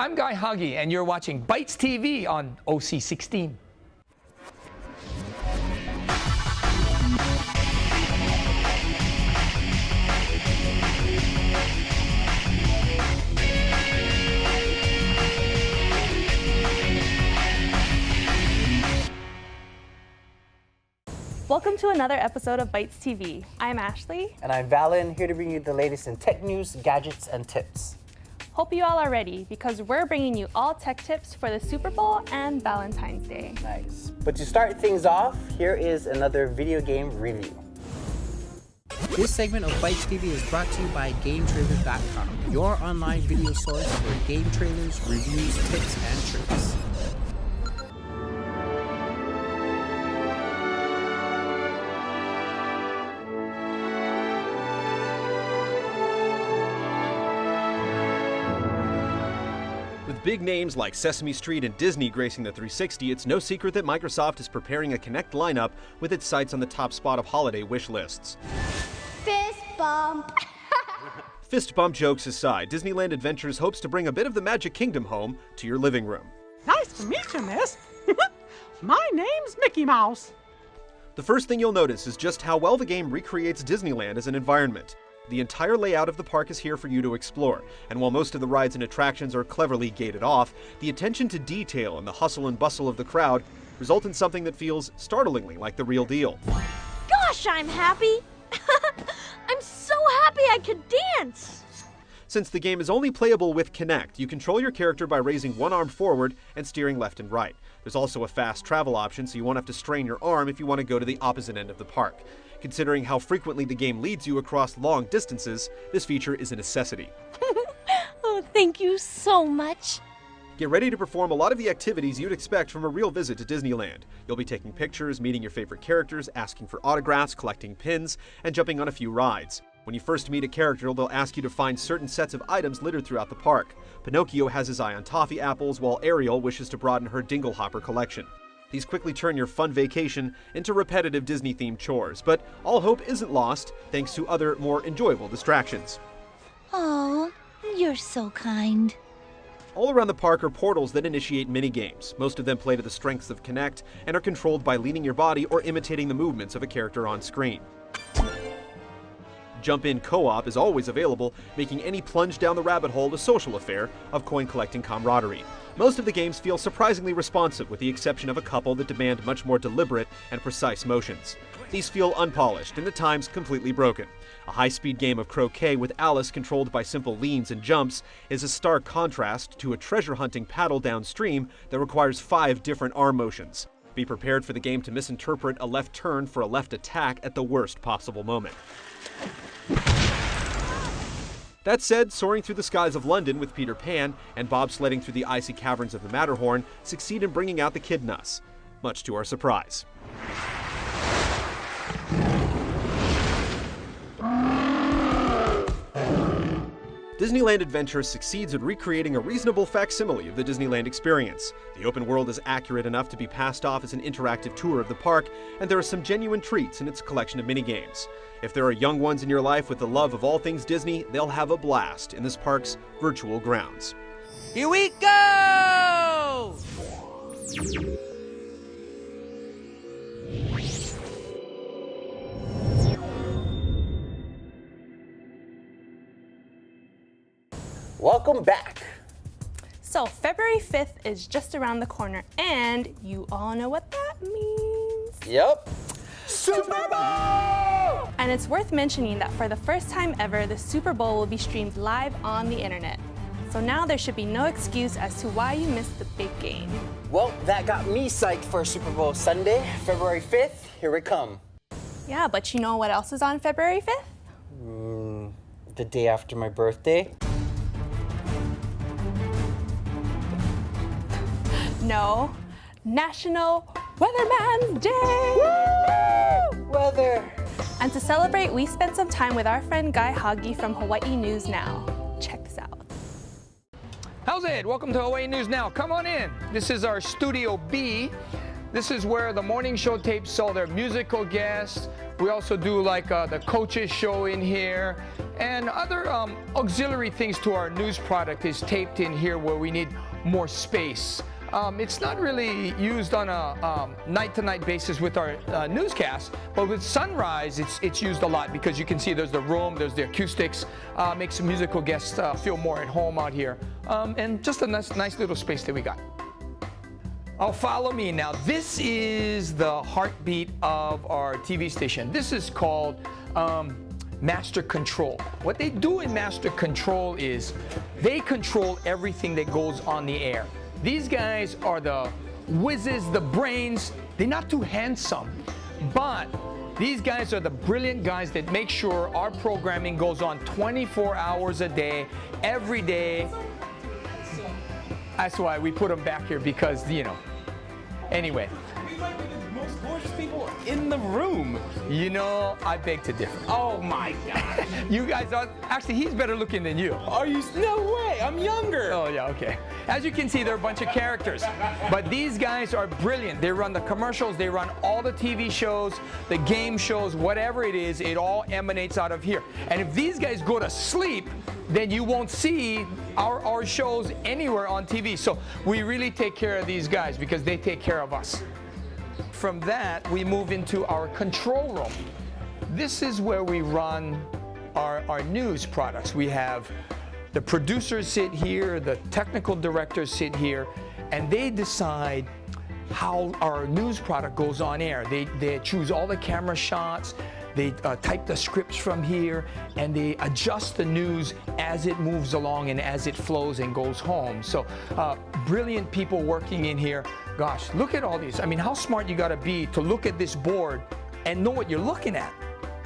I'm Guy Hagi, and you're watching Bytes TV on OC16. Welcome to another episode of Bytes TV. I'm Ashley. And I'm Valen, here to bring you the latest in tech news, gadgets, and tips. Hope you all are ready, because we're bringing you all tech tips for the Super Bowl and Valentine's Day. Nice. But to start things off, here is another video game review. This segment of Bytes TV is brought to you by GameTrailer.com, your online video source for game trailers, reviews, tips, and tricks. With big names like Sesame Street and Disney gracing the 360, it's no secret that Microsoft is preparing a Kinect lineup with its sights on the top spot of holiday wish lists. Fist bump. Fist bump jokes aside, Disneyland Adventures hopes to bring a bit of the Magic Kingdom home to your living room. Nice to meet you, miss. My name's Mickey Mouse. The first thing you'll notice is just how well the game recreates Disneyland as an environment. The entire layout of the park is here for you to explore, and while most of the rides and attractions are cleverly gated off, the attention to detail and the hustle and bustle of the crowd result in something that feels startlingly like the real deal. Gosh, I'm happy. I'm so happy I could dance. Since the game is only playable with Kinect, you control your character by raising one arm forward and steering left and right. There's also a fast travel option, so you won't have to strain your arm if you want to go to the opposite end of the park. Considering how frequently the game leads you across long distances, this feature is a necessity. Oh, thank you so much. Get ready to perform a lot of the activities you'd expect from a real visit to Disneyland. You'll be taking pictures, meeting your favorite characters, asking for autographs, collecting pins, and jumping on a few rides. When you first meet a character, they'll ask you to find certain sets of items littered throughout the park. Pinocchio has his eye on toffee apples, while Ariel wishes to broaden her Dinglehopper collection. These quickly turn your fun vacation into repetitive Disney-themed chores, but all hope isn't lost thanks to other, more enjoyable distractions. Oh, you're so kind. All around the park are portals that initiate mini-games. Most of them play to the strengths of Kinect and are controlled by leaning your body or imitating the movements of a character on screen. Jump-in co-op is always available, making any plunge down the rabbit hole a social affair of coin-collecting camaraderie. Most of the games feel surprisingly responsive, with the exception of a couple that demand much more deliberate and precise motions. These feel unpolished and at times completely broken. A high-speed game of croquet with Alice controlled by simple leans and jumps is a stark contrast to a treasure-hunting paddle downstream that requires 5 different arm motions. Be prepared for the game to misinterpret a left turn for a left attack at the worst possible moment. That said, soaring through the skies of London with Peter Pan and bobsledding through the icy caverns of the Matterhorn succeed in bringing out the kid in us, much to our surprise. Disneyland Adventures succeeds at recreating a reasonable facsimile of the Disneyland experience. The open world is accurate enough to be passed off as an interactive tour of the park, and there are some genuine treats in its collection of minigames. If there are young ones in your life with the love of all things Disney, they'll have a blast in this park's virtual grounds. Here we go! Welcome back. So February 5th is just around the corner, and you all know what that means. Yep. Super Bowl! And it's worth mentioning that for the first time ever, the Super Bowl will be streamed live on the internet. So now there should be no excuse as to why you missed the big game. Well, that got me psyched for Super Bowl Sunday, February 5th. Here we come. Yeah, but you know what else is on February 5th? The day after my birthday. No, National Weatherman Day! Woo! Weather! And to celebrate, we spent some time with our friend Guy Hagi from HawaiiNewsNow. Check this out. How's it? Welcome to Hawaii News Now. Come on in. This is our Studio B. This is where the morning show tapes all their musical guests. We also do like the coaches show in here, and other auxiliary things to our news product is taped in here where we need more space. It's not really used on a night-to-night basis with our newscast, but with Sunrise, it's used a lot because you can see there's the room, there's the acoustics, makes the musical guests feel more at home out here, and just a nice little space that we got. Oh, follow me now. This is the heartbeat of our TV station. This is called Master Control. What they do in Master Control is they control everything that goes on the air. These guys are the whizzes, the brains. They're not too handsome, but these guys are the brilliant guys that make sure our programming goes on 24 hours a day, every day. That's why we put them back here because, you know. Anyway. We might be the most gorgeous people in the room. You know, I beg to differ. Oh my God. You guys are, actually, he's better looking than you. Are you? No way, I'm younger. Oh yeah, okay. As you can see, they're a bunch of characters. But these guys are brilliant. They run the commercials, they run all the TV shows, the game shows, whatever it is, it all emanates out of here. And if these guys go to sleep, then you won't see our shows anywhere on TV. So we really take care of these guys because they take care of us. From that, we move into our control room. This is where we run our news products. We have the producers sit here, the technical directors sit here, and they decide how our news product goes on air. They choose all the camera shots, they type the scripts from here, and they adjust the news as it moves along and as it flows and goes home. So brilliant people working in here. Gosh, look at all these. I mean, how smart you gotta be to look at this board and know what you're looking at.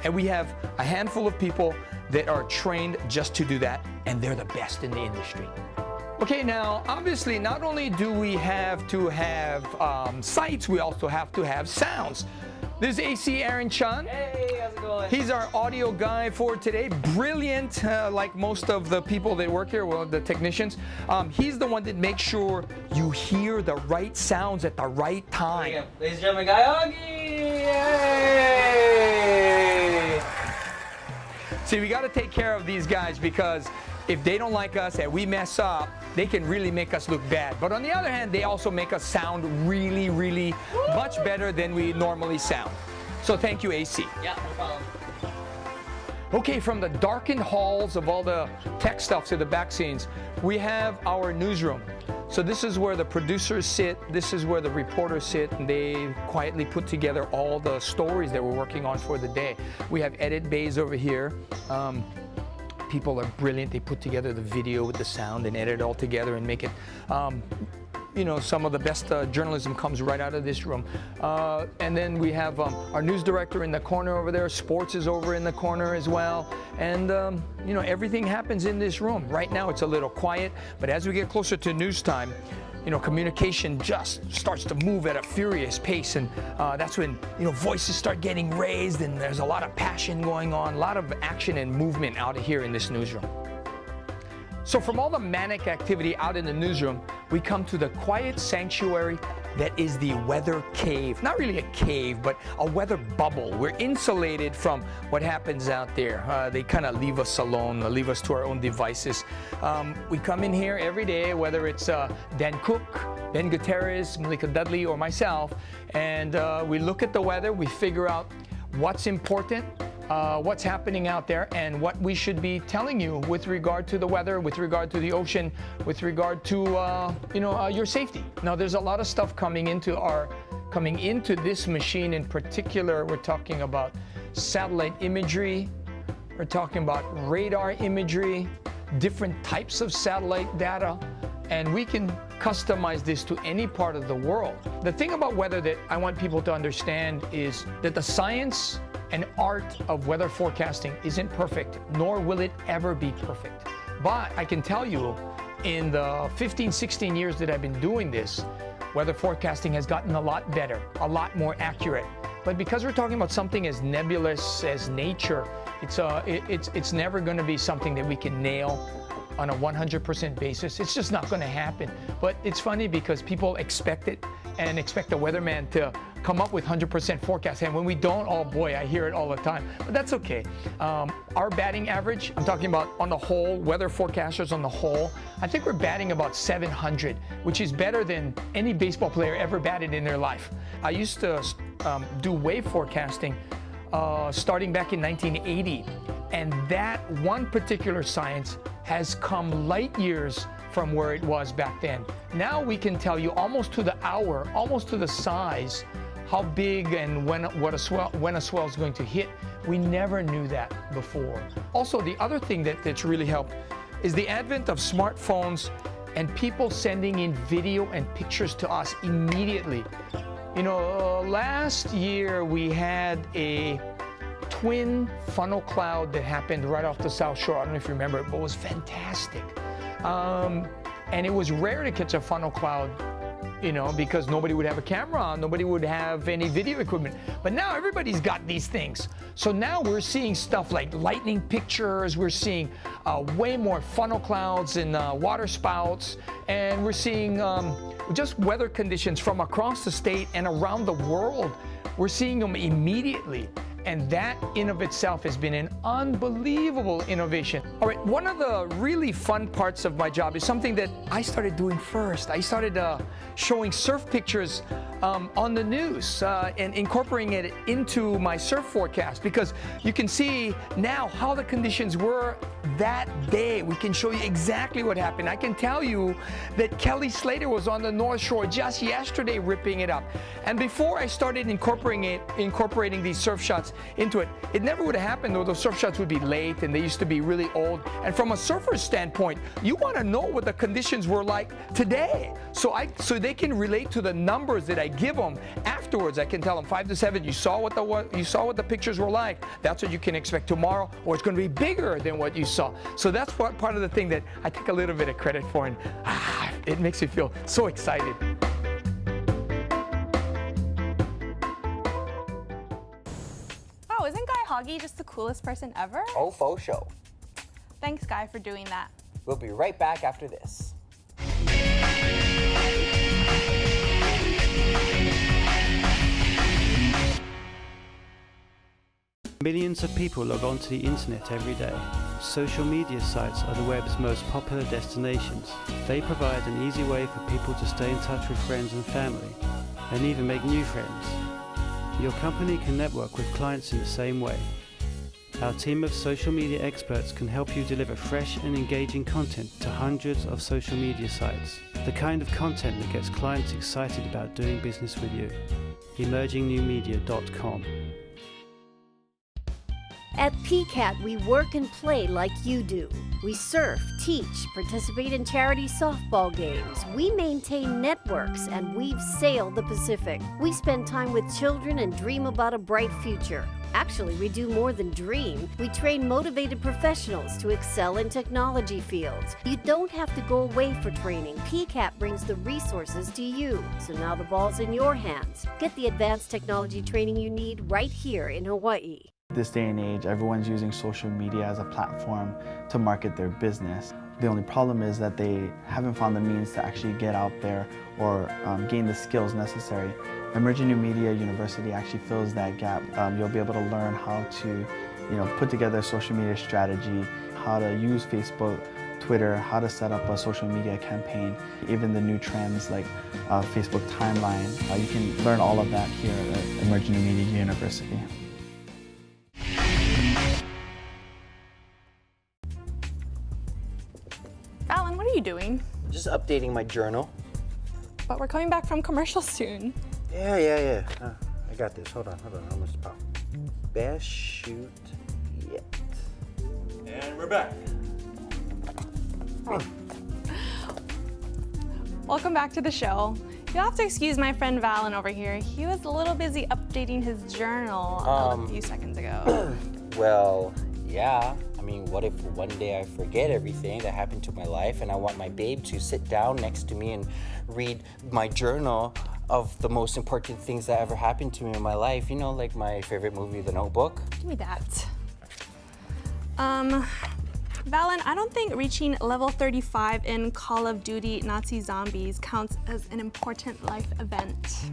And we have a handful of people that are trained just to do that, and they're the best in the industry. Okay, now, obviously, not only do we have to have sights, we also have to have sounds. This is AC Aaron Chun. Hey, how's it going? He's our audio guy for today. Brilliant, like most of the people that work here, well, the technicians. He's the one that makes sure you hear the right sounds at the right time. Ladies and gentlemen, Guy Hagi! Yay! See, we got to take care of these guys because if they don't like us and we mess up, they can really make us look bad. But on the other hand, they also make us sound really, really much better than we normally sound. So thank you, AC. Yeah, no problem. Okay, from the darkened halls of all the tech stuff to the back scenes, we have our newsroom. So this is where the producers sit, this is where the reporters sit, and they quietly put together all the stories that we're working on for the day. We have edit bays over here. People are brilliant. They put together the video with the sound and edit it all together and make it, you know, some of the best journalism comes right out of this room. And then we have our news director in the corner over there. Sports is over in the corner as well. And, you know, everything happens in this room. Right now it's a little quiet, but as we get closer to news time, you know, communication just starts to move at a furious pace, and that's when, you know, voices start getting raised and there's a lot of passion going on, a lot of action and movement out of here in this newsroom. So from all the manic activity out in the newsroom, we come to the quiet sanctuary that is the weather cave. Not really a cave, but a weather bubble. We're insulated from what happens out there. They kind of leave us alone, leave us to our own devices. We come in here every day, whether it's Dan Cook, Ben Gutierrez, Malika Dudley, or myself, and we look at the weather, we figure out what's important, what's happening out there, and what we should be telling you with regard to the weather, with regard to the ocean, with regard to you know, your safety. Now, there's a lot of stuff coming into this machine in particular. We're talking about satellite imagery. We're talking about radar imagery, different types of satellite data, and we can customize this to any part of the world. The thing about weather that I want people to understand is that the science and art of weather forecasting isn't perfect, nor will it ever be perfect. But I can tell you, in the 15, 16 years that I've been doing this, weather forecasting has gotten a lot better, a lot more accurate. But because we're talking about something as nebulous as nature, it's never going to be something that we can nail on a 100% basis. It's just not going to happen. But it's funny because people expect it, and expect the weatherman to come up with 100% forecast. And when we don't, oh boy, I hear it all the time. But that's okay. Our batting average, I'm talking about on the whole, weather forecasters on the whole, I think we're batting about 700, which is better than any baseball player ever batted in their life. I used to do wave forecasting starting back in 1980. And that one particular science has come light years from where it was back then. Now we can tell you almost to the hour, almost to the size, how big and when a swell is going to hit. We never knew that before. Also, the other thing that's really helped is the advent of smartphones and people sending in video and pictures to us immediately. You know, last year we had a twin funnel cloud that happened right off the South Shore. I don't know if you remember it, but it was fantastic. And it was rare to catch a funnel cloud, you know, because nobody would have a camera on, nobody would have any video equipment. But now everybody's got these things. So now we're seeing stuff like lightning pictures, we're seeing way more funnel clouds and water spouts, and we're seeing just weather conditions from across the state and around the world. We're seeing them immediately. And that in of itself has been an unbelievable innovation. All right, one of the really fun parts of my job is something that I started doing first. I started showing surf pictures on the news and incorporating it into my surf forecast, because you can see now how the conditions were that day. We can show you exactly what happened. I can tell you that Kelly Slater was on the North Shore just yesterday ripping it up. And before I started incorporating these surf shots into it, it never would have happened, though. Those surf shots would be late and they used to be really old. And from a surfer's standpoint, you want to know what the conditions were like today. So they can relate to the numbers that I give them afterwards. I can tell them 5 to 7, you saw what the pictures were like. That's what you can expect tomorrow, or it's going to be bigger than what you saw. So that's part of the thing that I take a little bit of credit for, and it makes me feel so excited. Oh, isn't Guy Hagi just the coolest person ever? Oh, faux show. Thanks, Guy, for doing that. We'll be right back after this. Millions of people log onto the internet every day. Social media sites are the web's most popular destinations. They provide an easy way for people to stay in touch with friends and family, and even make new friends. Your company can network with clients in the same way. Our team of social media experts can help you deliver fresh and engaging content to hundreds of social media sites. The kind of content that gets clients excited about doing business with you. EmergingNewMedia.com. At PCAT, we work and play like you do. We surf, teach, participate in charity softball games. We maintain networks, and we've sailed the Pacific. We spend time with children and dream about a bright future. Actually, we do more than dream. We train motivated professionals to excel in technology fields. You don't have to go away for training. PCAT brings the resources to you. So now the ball's in your hands. Get the advanced technology training you need right here in Hawaii. This day and age, everyone's using social media as a platform to market their business. The only problem is that they haven't found the means to actually get out there or gain the skills necessary. Emerging New Media University actually fills that gap. You'll be able to learn how to, put together a social media strategy, how to use Facebook, Twitter, how to set up a social media campaign, even the new trends like Facebook timeline. You can learn all of that here at Emerging New Media University. Valen, what are you doing? Just updating my journal. But we're coming back from commercial soon. Yeah. I got this. Hold on. I must pop. Best shoot yet. And we're back. Welcome back to the show. You'll have to excuse my friend Valen over here. He was a little busy updating his journal a few seconds ago. Well, yeah. I mean, what if one day I forget everything that happened to my life and I want my babe to sit down next to me and read my journal of the most important things that ever happened to me in my life? You know, like my favorite movie, The Notebook. Give me that. Valen, I don't think reaching level 35 in Call of Duty Nazi Zombies counts as an important life event.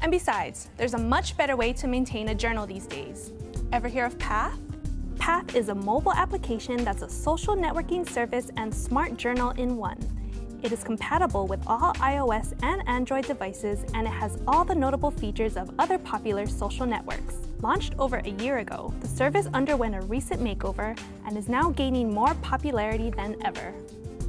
And besides, there's a much better way to maintain a journal these days. Ever hear of Path? Path is a mobile application that's a social networking service and smart journal in one. It is compatible with all iOS and Android devices, and it has all the notable features of other popular social networks. Launched over a year ago, the service underwent a recent makeover and is now gaining more popularity than ever.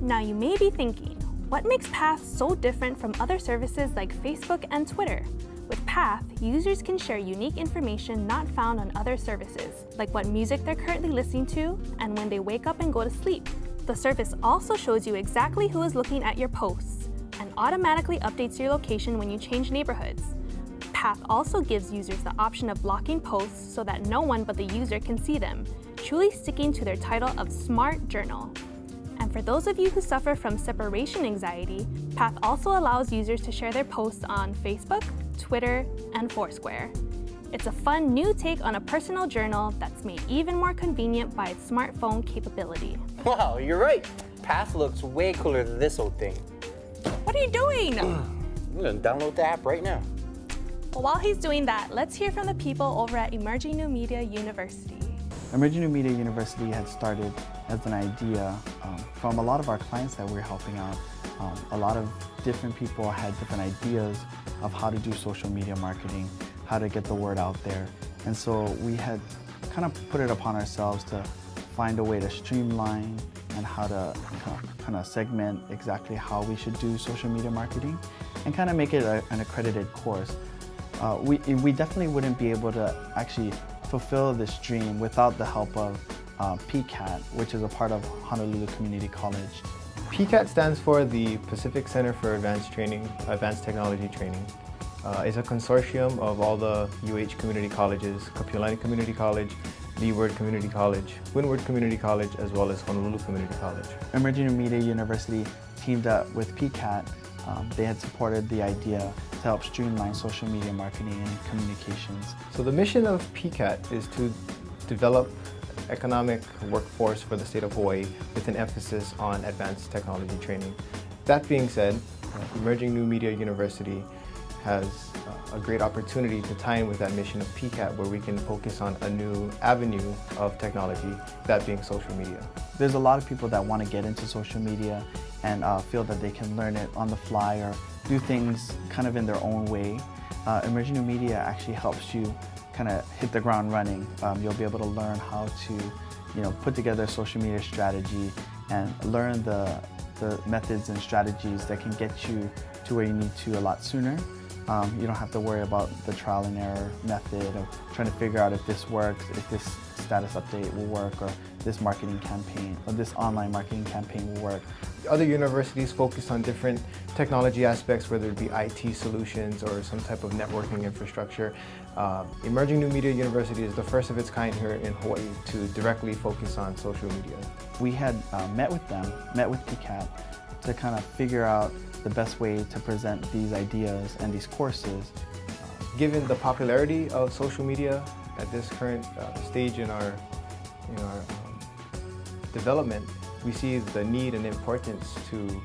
Now you may be thinking, what makes Path so different from other services like Facebook and Twitter? With Path, users can share unique information not found on other services, like what music they're currently listening to and when they wake up and go to sleep. The service also shows you exactly who is looking at your posts and automatically updates your location when you change neighborhoods. Path also gives users the option of blocking posts so that no one but the user can see them, truly sticking to their title of Smart Journal. And for those of you who suffer from separation anxiety, Path also allows users to share their posts on Facebook, Twitter, and Foursquare. It's a fun new take on a personal journal that's made even more convenient by its smartphone capability. Wow, you're right. Path looks way cooler than this old thing. What are you doing? I'm gonna download the app right now. Well, while he's doing that, let's hear from the people over at Emerging New Media University. Emerging New Media University had started as an idea from a lot of our clients that we're helping out. A lot of different people had different ideas of how to do social media marketing, how to get the word out there. And so we had kind of put it upon ourselves to find a way to streamline and how to kind of segment exactly how we should do social media marketing and kind of make it an accredited course. We definitely wouldn't be able to actually fulfill this dream without the help of PCAT, which is a part of Honolulu Community College. PCAT stands for the Pacific Center for Advanced Technology Training. It's a consortium of all the UH community colleges, Kapiolani Community College, Leeward Community College, Windward Community College, as well as Honolulu Community College. Emerging New Media University teamed up with PCAT. They had supported the idea to help streamline social media marketing and communications. So the mission of PCAT is to develop economic workforce for the state of Hawaii with an emphasis on advanced technology training. That being said, Emerging New Media University has a great opportunity to tie in with that mission of PCAT, where we can focus on a new avenue of technology, that being social media. There's a lot of people that want to get into social media and feel that they can learn it on the fly or do things kind of in their own way. Emerging New Media actually helps you kind of hit the ground running. You'll be able to learn how to, put together a social media strategy and learn the methods and strategies that can get you to where you need to a lot sooner. You don't have to worry about the trial and error method of trying to figure out if this works, if this status update will work, or this marketing campaign, or this online marketing campaign will work. Other universities focus on different technology aspects, whether it be IT solutions or some type of networking infrastructure. Emerging New Media University is the first of its kind here in Hawaii to directly focus on social media. We had met with PCAT to kind of figure out the best way to present these ideas and these courses. Given the popularity of social media at this current stage in our development, we see the need and importance to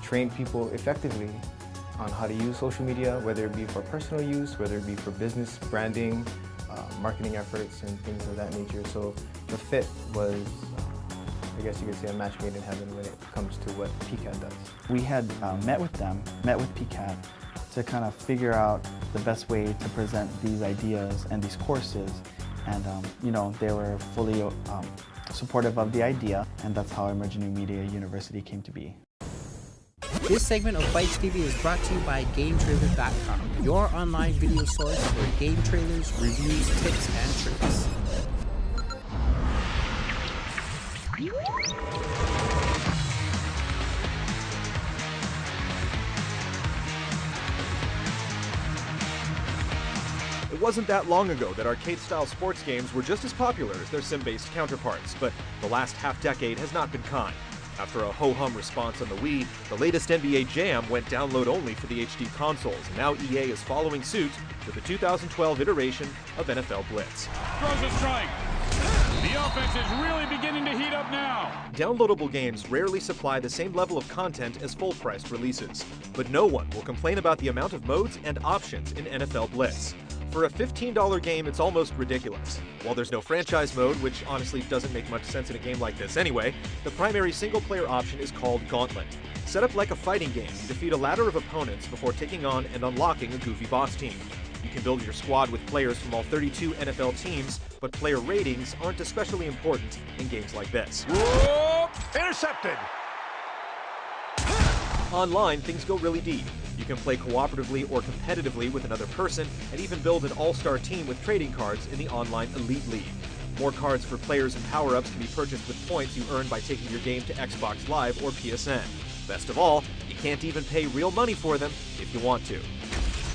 train people effectively on how to use social media, whether it be for personal use, whether it be for business branding, marketing efforts, and things of that nature. So the fit was, I guess you could say, a match made in heaven when it comes to what PCAT does. We had met with PCAT to kind of figure out the best way to present these ideas and these courses. And they were fully supportive of the idea, and that's how Emerging New Media University came to be. This segment of BytesTV is brought to you by GameTrailer.com, your online video source for game trailers, reviews, tips, and tricks. It wasn't that long ago that arcade-style sports games were just as popular as their sim-based counterparts, but the last half-decade has not been kind. After a ho-hum response on the Wii, the latest NBA Jam went download-only for the HD consoles, and now EA is following suit with the 2012 iteration of NFL Blitz. Throws a strike. The The offense is really beginning to heat up now. Downloadable games rarely supply the same level of content as full-priced releases, but no one will complain about the amount of modes and options in NFL Blitz. For a $15 game, it's almost ridiculous. While there's no franchise mode, which honestly doesn't make much sense in a game like this anyway, the primary single-player option is called Gauntlet. Set up like a fighting game, you defeat a ladder of opponents before taking on and unlocking a goofy boss team. You can build your squad with players from all 32 NFL teams, but player ratings aren't especially important in games like this. Whoa! Intercepted! Online, things go really deep. You can play cooperatively or competitively with another person, and even build an all-star team with trading cards in the online Elite League. More cards for players and power-ups can be purchased with points you earn by taking your game to Xbox Live or PSN. Best of all, you can't even pay real money for them if you want to.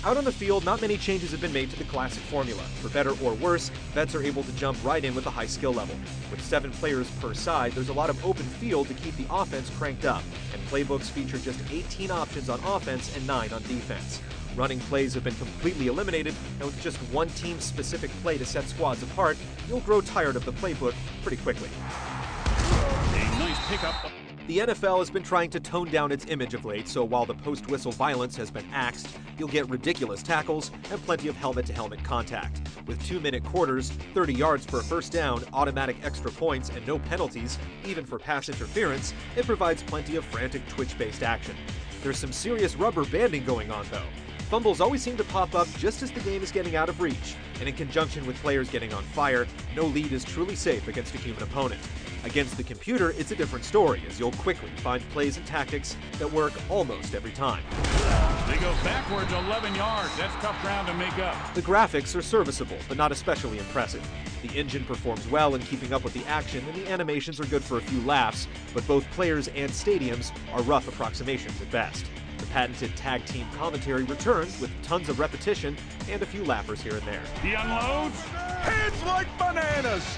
Out on the field, not many changes have been made to the classic formula. For better or worse, vets are able to jump right in with a high skill level. With 7 players per side, there's a lot of open field to keep the offense cranked up, and playbooks feature just 18 options on offense and 9 on defense. Running plays have been completely eliminated, and with just one team-specific play to set squads apart, you'll grow tired of the playbook pretty quickly. A nice pickup. The NFL has been trying to tone down its image of late, so while the post-whistle violence has been axed, you'll get ridiculous tackles and plenty of helmet-to-helmet contact. With 2-minute quarters, 30 yards for a first down, automatic extra points, and no penalties, even for pass interference, it provides plenty of frantic twitch-based action. There's some serious rubber banding going on, though. Fumbles always seem to pop up just as the game is getting out of reach, and in conjunction with players getting on fire, no lead is truly safe against a human opponent. Against the computer, it's a different story, as you'll quickly find plays and tactics that work almost every time. They go backwards 11 yards. That's tough ground to make up. The graphics are serviceable, but not especially impressive. The engine performs well in keeping up with the action, and the animations are good for a few laughs, but both players and stadiums are rough approximations at best. The patented tag team commentary returns with tons of repetition and a few laughers here and there. He unloads. Heads like bananas.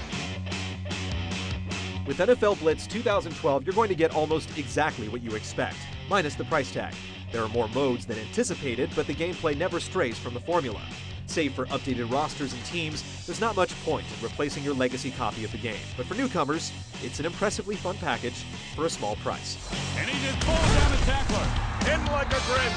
With NFL Blitz 2012, you're going to get almost exactly what you expect, minus the price tag. There are more modes than anticipated, but the gameplay never strays from the formula. Save for updated rosters and teams, there's not much point in replacing your legacy copy of the game. But for newcomers, it's an impressively fun package for a small price. And he just pulls down the tackler. In like a grin.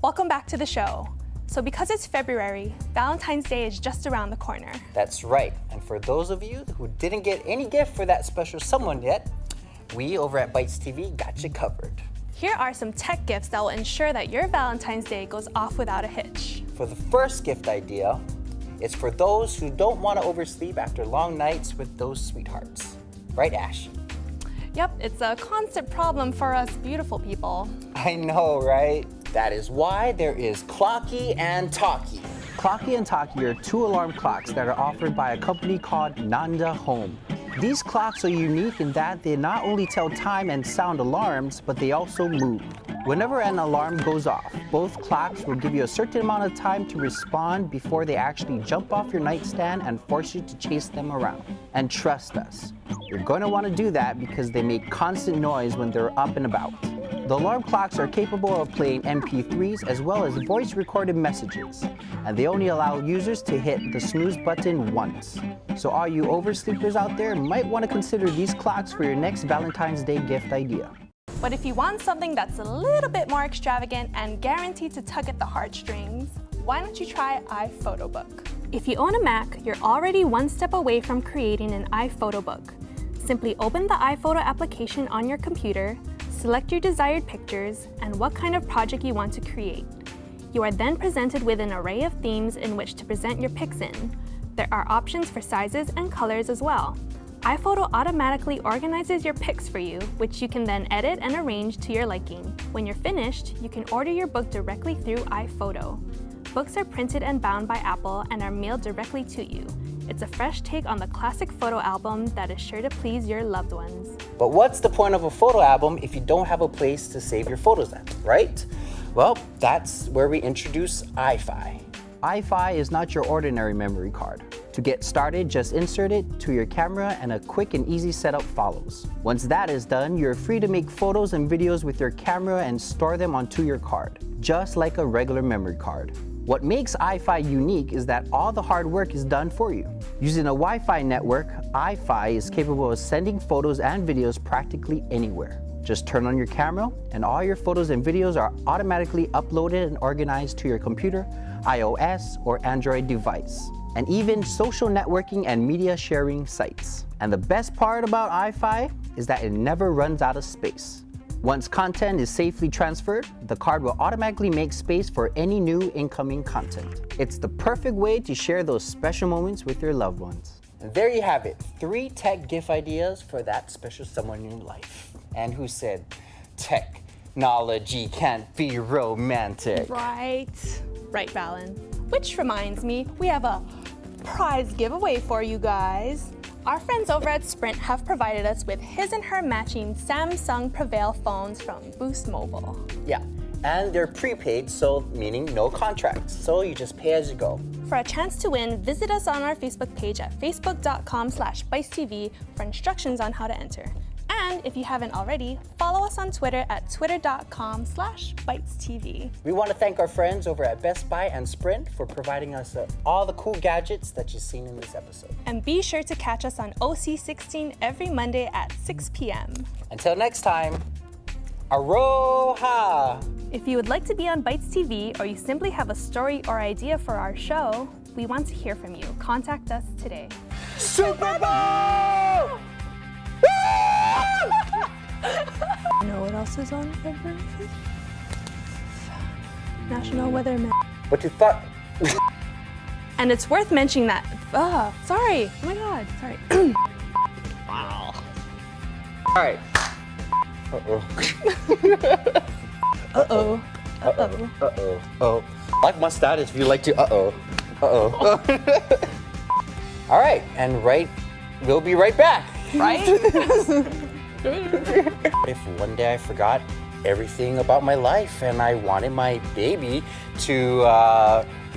Welcome back to the show. So because it's February, Valentine's Day is just around the corner. That's right. And for those of you who didn't get any gift for that special someone yet, we over at BytesTV got you covered. Here are some tech gifts that will ensure that your Valentine's Day goes off without a hitch. For the first gift idea, it's for those who don't want to oversleep after long nights with those sweethearts. Right, Ash? Yep, it's a constant problem for us beautiful people. I know, right? That is why there is Clocky and Tocky. Clocky and Tocky are 2 alarm clocks that are offered by a company called Nanda Home. These clocks are unique in that they not only tell time and sound alarms, but they also move. Whenever an alarm goes off, both clocks will give you a certain amount of time to respond before they actually jump off your nightstand and force you to chase them around. And trust us, you're going to want to do that because they make constant noise when they're up and about. The alarm clocks are capable of playing MP3s as well as voice-recorded messages, and they only allow users to hit the snooze button once. So all you oversleepers out there might want to consider these clocks for your next Valentine's Day gift idea. But if you want something that's a little bit more extravagant and guaranteed to tug at the heartstrings, why don't you try iPhoto Book? If you own a Mac, you're already one step away from creating an iPhoto Book. Simply open the iPhoto application on your computer, select your desired pictures and what kind of project you want to create. You are then presented with an array of themes in which to present your pics in. There are options for sizes and colors as well. iPhoto automatically organizes your pics for you, which you can then edit and arrange to your liking. When you're finished, you can order your book directly through iPhoto. Books are printed and bound by Apple and are mailed directly to you. It's a fresh take on the classic photo album that is sure to please your loved ones. But what's the point of a photo album if you don't have a place to save your photos at, right? Well, that's where we introduce iFi. iFi is not your ordinary memory card. To get started, just insert it to your camera and a quick and easy setup follows. Once that is done, you're free to make photos and videos with your camera and store them onto your card, just like a regular memory card. What makes iFi unique is that all the hard work is done for you. Using a Wi-Fi network, iFi is capable of sending photos and videos practically anywhere. Just turn on your camera and all your photos and videos are automatically uploaded and organized to your computer, iOS or Android device, and even social networking and media sharing sites. And the best part about iFi is that it never runs out of space. Once content is safely transferred, the card will automatically make space for any new incoming content. It's the perfect way to share those special moments with your loved ones. And there you have it, 3 tech GIF ideas for that special someone in your life. And who said, technology can't be romantic? Right, Valen. Which reminds me, we have a prize giveaway for you guys. Our friends over at Sprint have provided us with his and her matching Samsung Prevail phones from Boost Mobile. Yeah, and they're prepaid, so meaning no contracts. So you just pay as you go. For a chance to win, visit us on our Facebook page at facebook.com/BytesTV for instructions on how to enter. And if you haven't already, follow us on Twitter at twitter.com/BytesTV. We want to thank our friends over at Best Buy and Sprint for providing us all the cool gadgets that you've seen in this episode. And be sure to catch us on OC16 every Monday at 6 p.m. Until next time, Aloha! If you would like to be on Bytes TV or you simply have a story or idea for our show, we want to hear from you. Contact us today. Super Bowl! You know what else is on February 5th? National Weatherman. What you thought? And it's worth mentioning that. Sorry. Oh my God. Sorry. Wow. All right. Uh-oh. Uh-oh. Uh-oh. Uh-oh. Oh. Like my status if you like to uh-oh. Uh-oh. All right. And we'll be right back. Right? If one day I forgot everything about my life and I wanted my baby to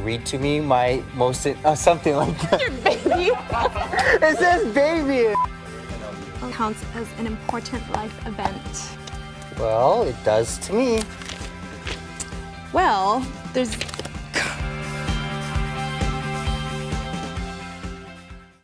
read to me my most something like that. Your baby? It says baby. Counts as an important life event. Well, it does to me. Well, there's